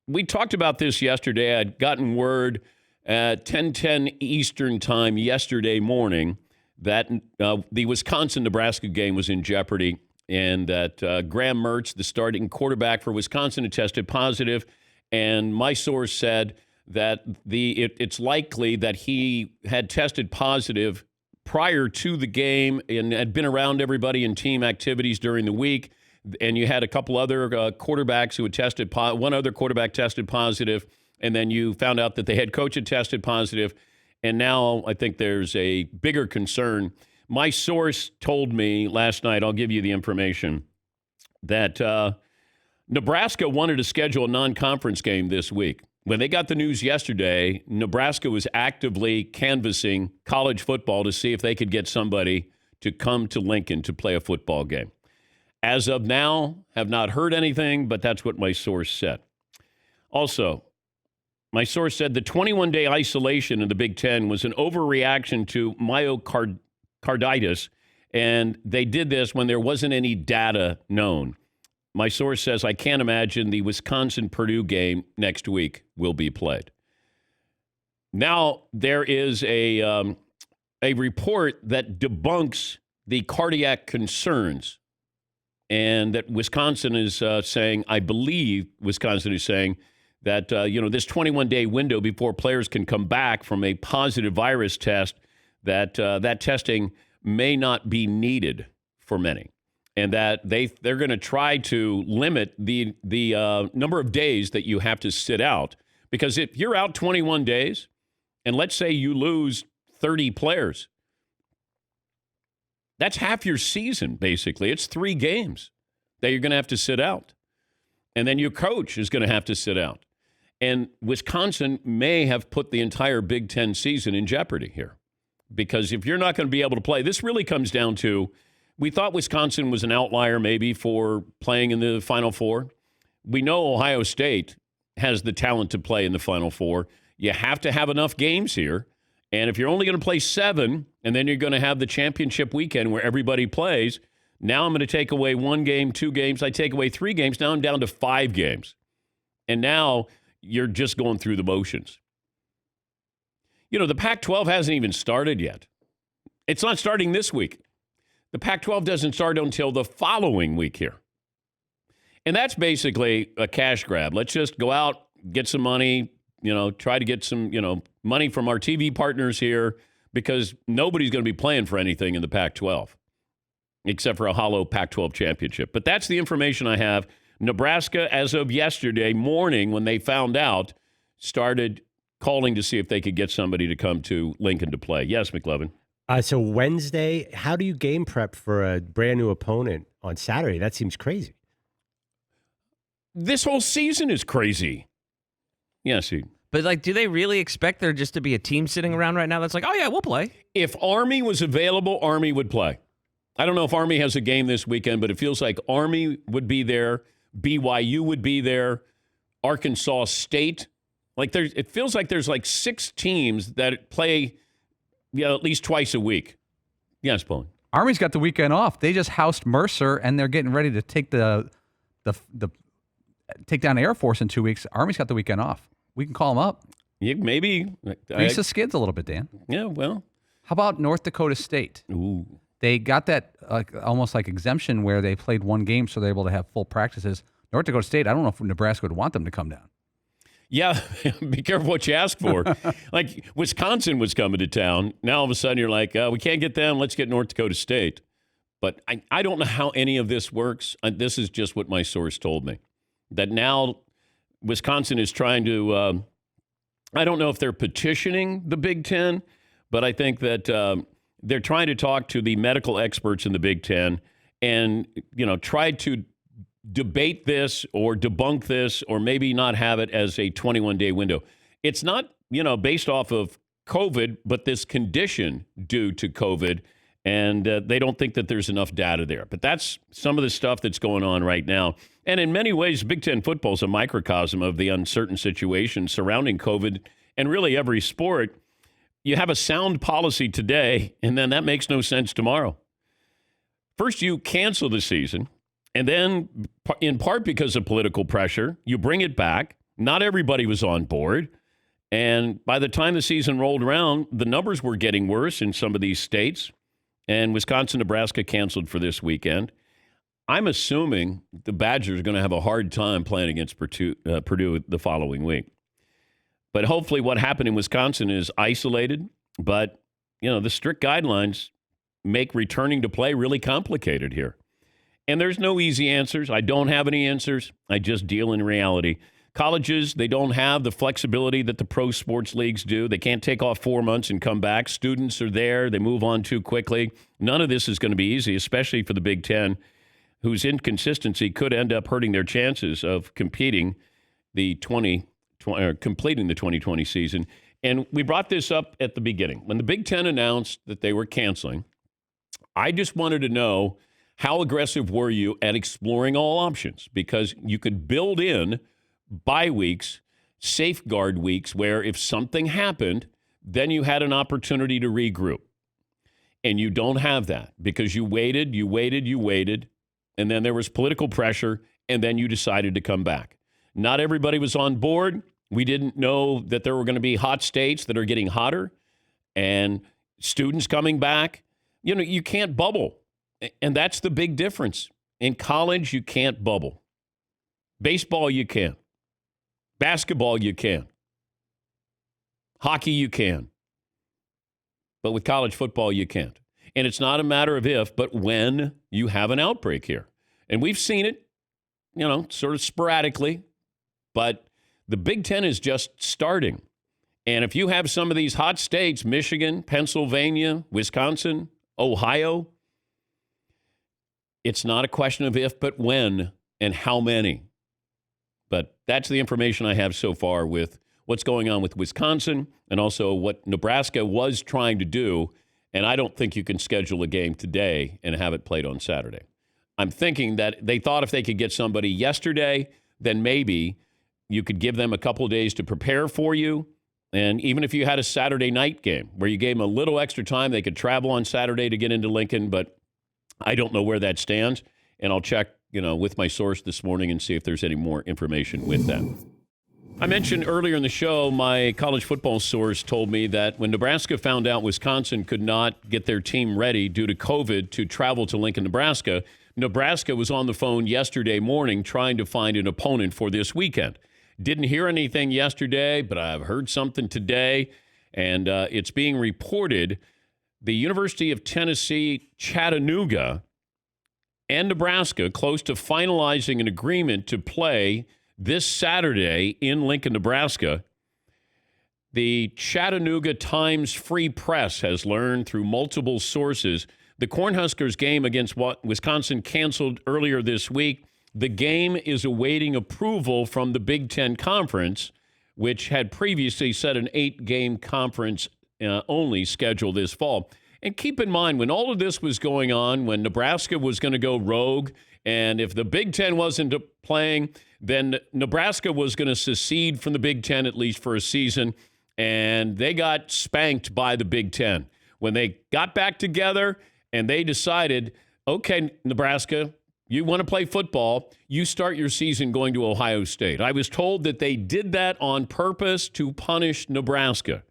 we talked about this yesterday. I'd gotten word at 10:10 Eastern time yesterday morning that the Wisconsin-Nebraska game was in jeopardy and that Graham Mertz, the starting quarterback for Wisconsin, had tested positive. And my source said that it's likely that he had tested positive prior to the game and had been around everybody in team activities during the week. And you had a couple other quarterbacks who had tested one other quarterback tested positive, and then you found out that the head coach had tested positive. And now I think there's a bigger concern. My source told me last night, I'll give you the information, that Nebraska wanted to schedule a non-conference game this week. When they got the news yesterday, Nebraska was actively canvassing college football to see if they could get somebody to come to Lincoln to play a football game. As of now, have not heard anything, but that's what my source said. Also, my source said the 21-day isolation in the Big Ten was an overreaction to myocarditis, and they did this when there wasn't any data known. My source says, I can't imagine the Wisconsin-Purdue game next week will be played. Now, there is a report that debunks the cardiac concerns, and that Wisconsin is saying, I believe Wisconsin is saying that, this 21-day window before players can come back from a positive virus test, that testing may not be needed for many. And that they're going to try to limit the number of days that you have to sit out. Because if you're out 21 days, and let's say you lose 30 players, that's half your season, basically. It's 3 games that you're going to have to sit out. And then your coach is going to have to sit out. And Wisconsin may have put the entire Big Ten season in jeopardy here. Because if you're not going to be able to play, this really comes down to, we thought Wisconsin was an outlier maybe for playing in the Final Four. We know Ohio State has the talent to play in the Final Four. You have to have enough games here. And if you're only going to play 7, and then you're going to have the championship weekend where everybody plays, now I'm going to take away 1 game, 2 games. I take away 3 games. Now I'm down to 5 games. And now you're just going through the motions. The Pac-12 hasn't even started yet. It's not starting this week. The Pac-12 doesn't start until the following week here. And that's basically a cash grab. Let's just go out, get some money, try to get some, money from our TV partners here, because nobody's going to be playing for anything in the Pac-12 except for a hollow Pac-12 championship. But that's the information I have. Nebraska, as of yesterday morning, when they found out, started calling to see if they could get somebody to come to Lincoln to play. Yes, McLevin. So Wednesday, how do you game prep for a brand new opponent on Saturday? That seems crazy. This whole season is crazy. Yes, but do they really expect there just to be a team sitting around right now that's like, oh yeah, we'll play? If Army was available, Army would play. I don't know if Army has a game this weekend, but it feels like Army would be there, BYU would be there, Arkansas State. It feels like there's 6 teams that play at least twice a week. Yes, Paul. Army's got the weekend off. They just housed Mercer, and they're getting ready to take take down Air Force in 2 weeks. Army's got the weekend off. We can call them up. Yeah, maybe. Grease the skids a little bit, Dan. Yeah, well. How about North Dakota State? Ooh. They got that almost like exemption where they played 1 game, so they're able to have full practices. North Dakota State, I don't know if Nebraska would want them to come down. Yeah, be careful what you ask for. Wisconsin was coming to town. Now all of a sudden you're like, we can't get them. Let's get North Dakota State. But I don't know how any of this works. This is just what my source told me. That now Wisconsin is trying to, I don't know if they're petitioning the Big Ten, but I think that they're trying to talk to the medical experts in the Big Ten and, try to debate this or debunk this or maybe not have it as a 21-day window. It's not, based off of COVID, but this condition due to COVID, and they don't think that there's enough data there. But that's some of the stuff that's going on right now. And in many ways, Big Ten football is a microcosm of the uncertain situation surrounding COVID and really every sport. You have a sound policy today, and then that makes no sense tomorrow. First, you cancel the season. And then, in part because of political pressure, you bring it back. Not everybody was on board. And by the time the season rolled around, the numbers were getting worse in some of these states. And Wisconsin, Nebraska canceled for this weekend. I'm assuming the Badgers are going to have a hard time playing against Purdue the following week. But hopefully what happened in Wisconsin is isolated. But, the strict guidelines make returning to play really complicated here. And there's no easy answers. I don't have any answers. I just deal in reality. Colleges, they don't have the flexibility that the pro sports leagues do. They can't take off 4 months and come back. Students are there. They move on too quickly. None of this is going to be easy, especially for the Big Ten, whose inconsistency could end up hurting their chances of completing the 2020 season. And we brought this up at the beginning. When the Big Ten announced that they were canceling, I just wanted to know, how aggressive were you at exploring all options? Because you could build in bye weeks, safeguard weeks, where if something happened, then you had an opportunity to regroup. And you don't have that because you waited, and then there was political pressure, and then you decided to come back. Not everybody was on board. We didn't know that there were going to be hot states that are getting hotter and students coming back. You can't bubble. And that's the big difference. In college, you can't bubble. Baseball, you can. Basketball, you can. Hockey, you can. But with college football, you can't. And it's not a matter of if, but when you have an outbreak here. And we've seen it, sort of sporadically. But the Big Ten is just starting. And if you have some of these hot states, Michigan, Pennsylvania, Wisconsin, Ohio, it's not a question of if, but when and how many. But that's the information I have so far with what's going on with Wisconsin and also what Nebraska was trying to do. And I don't think you can schedule a game today and have it played on Saturday. I'm thinking that they thought if they could get somebody yesterday, then maybe you could give them a couple of days to prepare for you. And even if you had a Saturday night game where you gave them a little extra time, they could travel on Saturday to get into Lincoln. But I don't know where that stands. And I'll check with my source this morning and see if there's any more information with that. I mentioned earlier in the show, my college football source told me that when Nebraska found out Wisconsin could not get their team ready due to COVID to travel to Lincoln, Nebraska, Nebraska was on the phone yesterday morning trying to find an opponent for this weekend. Didn't hear anything yesterday, but I've heard something today, and it's being reported the University of Tennessee, Chattanooga, and Nebraska close to finalizing an agreement to play this Saturday in Lincoln, Nebraska. The Chattanooga Times Free Press has learned through multiple sources the Cornhuskers game against Wisconsin canceled earlier this week. The game is awaiting approval from the Big Ten Conference, which had previously set an 8-game conference only schedule this fall. And keep in mind, when all of this was going on, when Nebraska was going to go rogue, and if the Big Ten wasn't playing, then Nebraska was going to secede from the Big Ten, at least for a season, and they got spanked by the Big Ten. When they got back together and they decided, okay, Nebraska, you want to play football, you start your season going to Ohio State. I was told that they did that on purpose to punish Nebraska.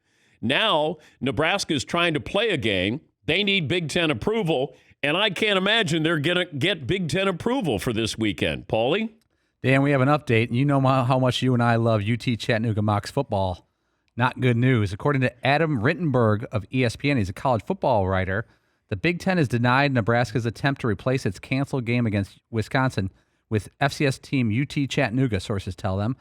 Now, Nebraska is trying to play a game. They need Big Ten approval, and I can't imagine they're going to get Big Ten approval for this weekend. Paulie? Dan, we have an update. You know how much you and I love UT Chattanooga Mocs football. Not good news. According to Adam Rittenberg of ESPN, he's a college football writer, the Big Ten has denied Nebraska's attempt to replace its canceled game against Wisconsin with FCS team UT Chattanooga, sources tell them.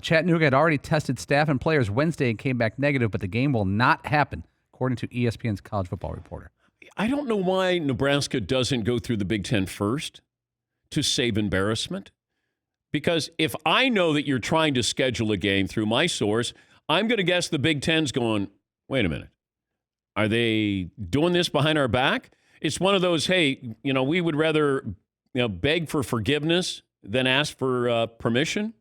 Chattanooga had already tested staff and players Wednesday and came back negative, but the game will not happen, according to ESPN's college football reporter. I don't know why Nebraska doesn't go through the Big Ten first to save embarrassment. Because if I know that you're trying to schedule a game through my source, I'm going to guess the Big Ten's going, wait a minute. Are they doing this behind our back? It's one of those, hey, we would rather beg for forgiveness than ask for permission.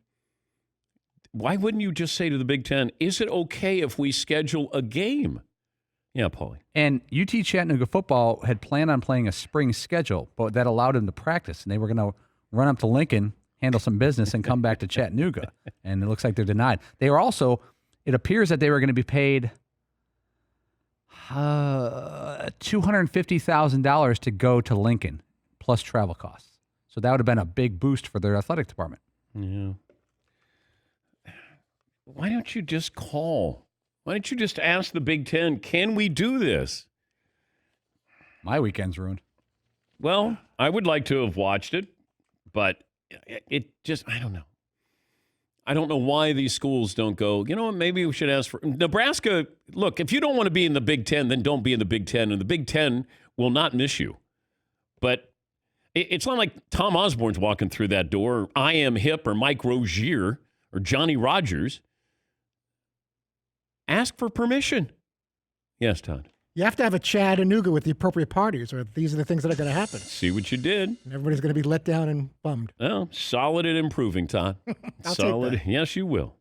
Why wouldn't you just say to the Big Ten, is it okay if we schedule a game? Yeah, Paulie. And UT Chattanooga football had planned on playing a spring schedule, but that allowed them to practice. And they were going to run up to Lincoln, handle some business and come back to Chattanooga. And it looks like they're denied. They were also, it appears that they were going to be paid $250,000 to go to Lincoln, plus travel costs. So that would have been a big boost for their athletic department. Yeah. Why don't you just call? Why don't you just ask the Big Ten, can we do this? My weekend's ruined. Well, I would like to have watched it, but it just, I don't know. I don't know why these schools don't go, you know what, maybe we should ask for Nebraska. Look, if you don't want to be in the Big Ten, then don't be in the Big Ten, and the Big Ten will not miss you. But it's not like Tom Osborne's walking through that door, or I Am Hip, or Mike Rozier, or Johnny Rogers. Ask for permission. Yes, Todd. You have to have a Chattanooga with the appropriate parties, or these are the things that are going to happen. See what you did. And everybody's going to be let down and bummed. Well, solid at improving, Todd. I'll Solid. take that. Yes, you will.